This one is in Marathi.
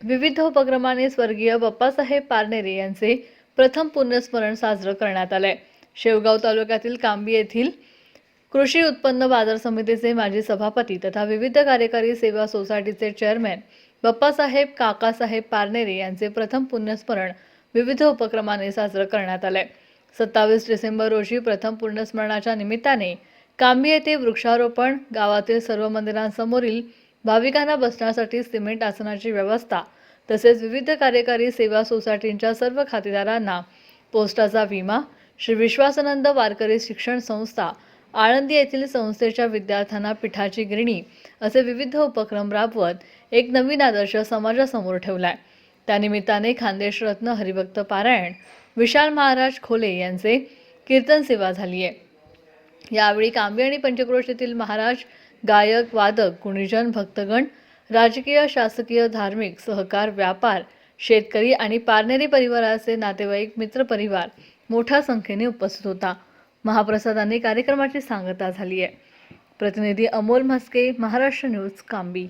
विविध उपक्रमांनी स्वर्गीय बाप्पासाहेब पारनेरे यांचे प्रथम पुण्यस्मरण साजरं करण्यात आलंय। शेवगाव तालुक्यातील कांबी येथील कृषी उत्पन्न बाजार समितीचे माजी सभापती तथा विविध कार्यकारी सेवा सोसायटीचे चेअरमॅन बाप्पासाहेब काकासाहेब पारनेरे यांचे प्रथम पुण्यस्मरण विविध उपक्रमांनी साजरं करण्यात आलंय। 27 डिसेंबर रोजी प्रथम पुण्यस्मरणाच्या निमित्ताने कांबी येथे वृक्षारोपण, गावातील सर्व मंदिरांसमोरील भाविकांना बसण्यासाठी सिमेंट आसनाची व्यवस्था तसेच विविध कार्यकारी सेवा सोसायटींच्या सर्व खातेदारांना पोस्टाचा विमा, श्री विश्वासानंद वारकरी शिक्षण संस्था आळंदी येथील संस्थेच्या विद्यार्थ्यांना पिठाची गिरणी असे विविध उपक्रम राबवत एक नवीन आदर्श समाजासमोर ठेवलाय। त्यानिमित्ताने खानदेश रत्न हरिभक्त पारायण विशाल महाराज खोले यांचे कीर्तन सेवा झाली आहे। यावेळी कांबी आणि पंचक्रोश येथील महाराज, गायक, वादक, गुणीजन, भक्तगण, राजकीय, शासकीय, धार्मिक, सहकार, व्यापार, शेतकरी आणि पारनेरी परिवाराचे नातेवाईक, मित्रपरिवार मोठ्या संख्येने उपस्थित होता। महाप्रसादांनी कार्यक्रमाची सांगता झाली आहे। प्रतिनिधी अमोल म्हस्के, महाराष्ट्र न्यूज, कांबी।